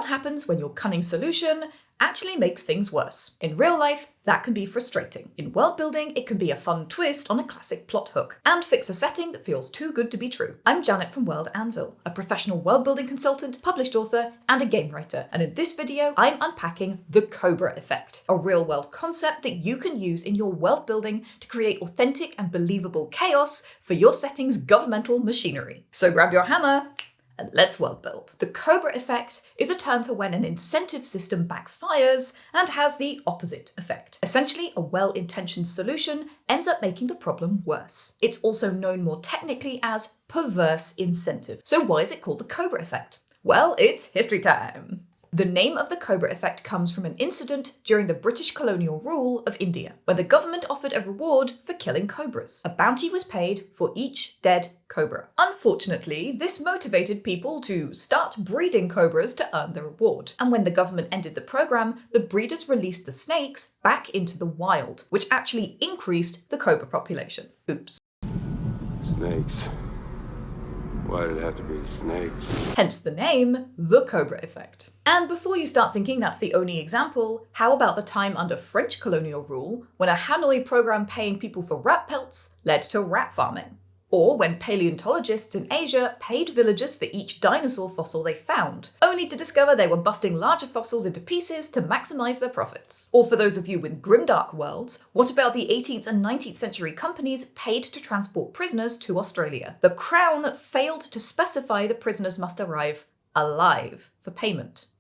what happens when your cunning solution actually makes things worse. In real life, that can be frustrating. In world building, it can be a fun twist on a classic plot hook, and fix a setting that feels too good to be true. I'm Janet from World Anvil, a professional world building consultant, published author, and a game writer. And in this video, I'm unpacking the Cobra Effect, a real world concept that you can use in your world building to create authentic and believable chaos for your setting's governmental machinery. So grab your hammer, and let's world build. The Cobra Effect is a term for when an incentive system backfires and has the opposite effect. Essentially, a well-intentioned solution ends up making the problem worse. It's also known more technically as perverse incentive. So why is it called the Cobra Effect? Well, it's history time. The name of the Cobra Effect comes from an incident during the British colonial rule of India, when the government offered a reward for killing cobras. A bounty was paid for each dead cobra. Unfortunately, this motivated people to start breeding cobras to earn the reward. And when the government ended the program, the breeders released the snakes back into the wild, which actually increased the cobra population. Oops. Snakes. Why did it have to be snakes? Hence the name, the Cobra Effect. And before you start thinking that's the only example, how about the time under French colonial rule when a Hanoi program paying people for rat pelts led to rat farming? Or when paleontologists in Asia paid villagers for each dinosaur fossil they found, only to discover they were busting larger fossils into pieces to maximize their profits. Or for those of you with grimdark worlds, what about the 18th and 19th century companies paid to transport prisoners to Australia? The Crown failed to specify the prisoners must arrive alive for payment,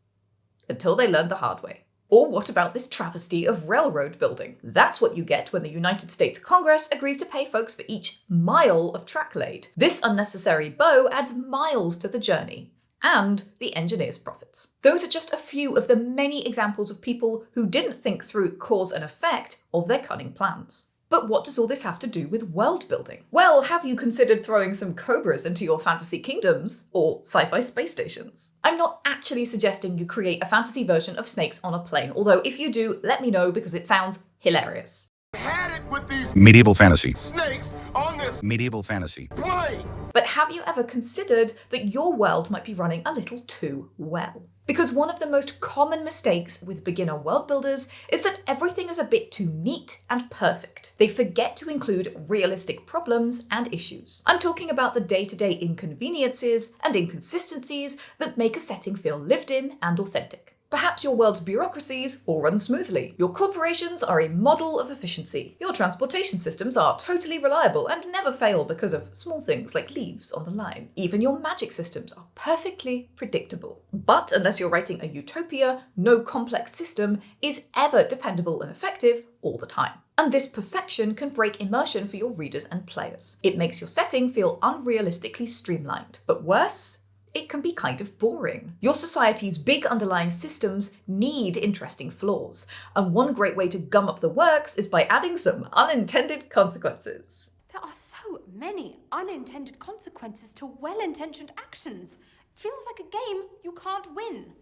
until they learned the hard way. Or what about this travesty of railroad building? That's what you get when the United States Congress agrees to pay folks for each mile of track laid. This unnecessary bow adds miles to the journey, and the engineer's profits. Those are just a few of the many examples of people who didn't think through cause and effect of their cunning plans. But what does all this have to do with world building? Well, have you considered throwing some cobras into your fantasy kingdoms or sci-fi space stations? I'm not actually suggesting you create a fantasy version of snakes on a plane, although if you do, let me know because it sounds hilarious. Had it with these Medieval fantasy. snakes on this Medieval fantasy. plane. But have you ever considered that your world might be running a little too well? Because one of the most common mistakes with beginner world builders is that everything is a bit too neat and perfect. They forget to include realistic problems and issues. I'm talking about the day-to-day inconveniences and inconsistencies that make a setting feel lived in and authentic. Perhaps your world's bureaucracies all run smoothly. Your corporations are a model of efficiency. Your transportation systems are totally reliable and never fail because of small things like leaves on the line. Even your magic systems are perfectly predictable. But unless you're writing a utopia, no complex system is ever dependable and effective all the time. And this perfection can break immersion for your readers and players. It makes your setting feel unrealistically streamlined. But worse, it can be kind of boring. Your society's big underlying systems need interesting flaws, and one great way to gum up the works is by adding some unintended consequences. There are so many unintended consequences to well-intentioned actions. It feels like a game you can't win.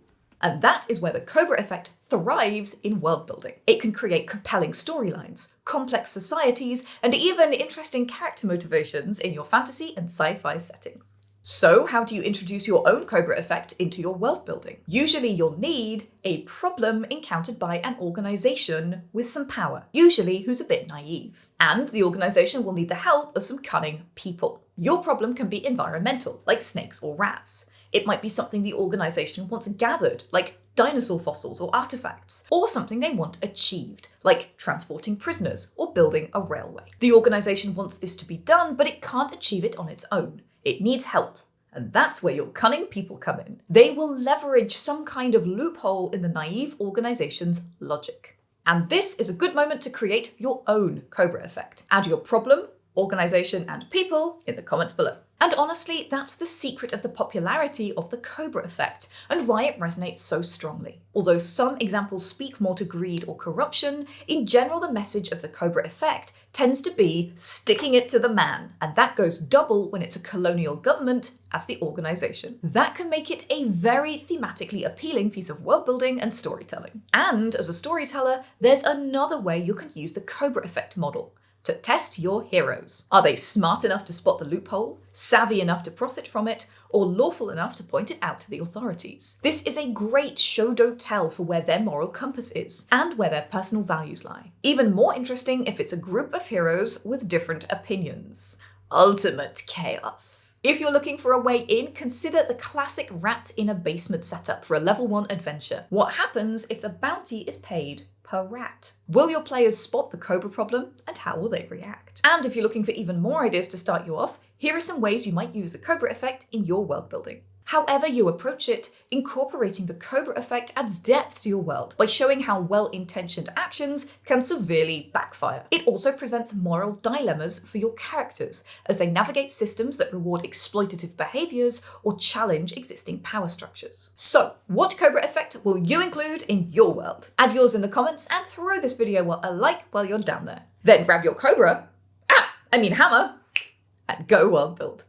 And that is where the Cobra Effect thrives in world building. It can create compelling storylines, complex societies, and even interesting character motivations in your fantasy and sci-fi settings. So how do you introduce your own Cobra Effect into your world building? Usually you'll need a problem encountered by an organization with some power, usually who's a bit naive. And the organization will need the help of some cunning people. Your problem can be environmental, like snakes or rats. It might be something the organization wants gathered, like dinosaur fossils or artifacts, or something they want achieved, like transporting prisoners or building a railway. The organization wants this to be done, but it can't achieve it on its own. It needs help, and that's where your cunning people come in. They will leverage some kind of loophole in the naive organization's logic. And this is a good moment to create your own Cobra Effect. Add your problem, organization, and people in the comments below. And honestly, that's the secret of the popularity of the Cobra Effect and why it resonates so strongly. Although some examples speak more to greed or corruption, in general the message of the Cobra Effect tends to be sticking it to the man, and that goes double when it's a colonial government as the organization. That can make it a very thematically appealing piece of world building and storytelling. And as a storyteller, there's another way you can use the Cobra Effect model. to test your heroes. Are they smart enough to spot the loophole, savvy enough to profit from it, or lawful enough to point it out to the authorities? This is a great show don't tell for where their moral compass is, and where their personal values lie. Even more interesting if it's a group of heroes with different opinions. Ultimate chaos. If you're looking for a way in, consider the classic rat in a basement setup for a level 1 adventure. What happens if the bounty is paid per rat? Will your players spot the Cobra problem, and how will they react? And if you're looking for even more ideas to start you off, here are some ways you might use the Cobra Effect in your world building. However you approach it, incorporating the Cobra Effect adds depth to your world by showing how well-intentioned actions can severely backfire. It also presents moral dilemmas for your characters as they navigate systems that reward exploitative behaviors or challenge existing power structures. So, what Cobra Effect will you include in your world? Add yours in the comments and throw this video a like while you're down there. Then grab your Cobra, hammer, and go world build.